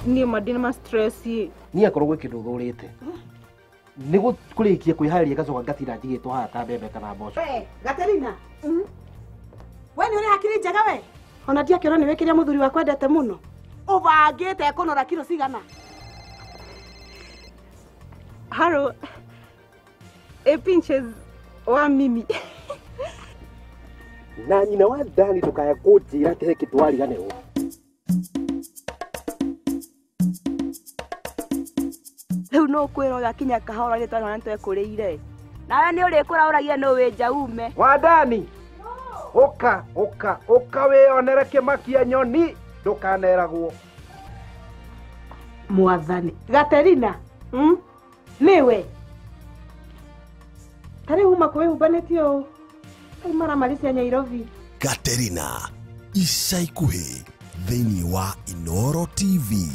ni madina stress ni akorwo kindu thurite nigu kurikia kwihariria gacoka ngatira njigitwo hata mbembe kana mboco. Gaterina we ni uri hakiri njega we ona ndia kiona ni wikiria muthuri wa kwendete muno ubangite kunora kilo cigana. Haro pinches wa mimi na nyina wa Dani tukaya kujira tehe kitwari ganero. Riu no kwira uyu akinya kahora ni twana ntwe kuriire nawe ni uri kurauragia no winja ume Wa Dani uka we onere kimakia nyoni ndukaneragwo. Mwathani Gaterina niwe tari uma kwe ubanetio ai mara malisia Nairobi. Gaterina ica ikuhi thĩinĩ wa Inooro TV.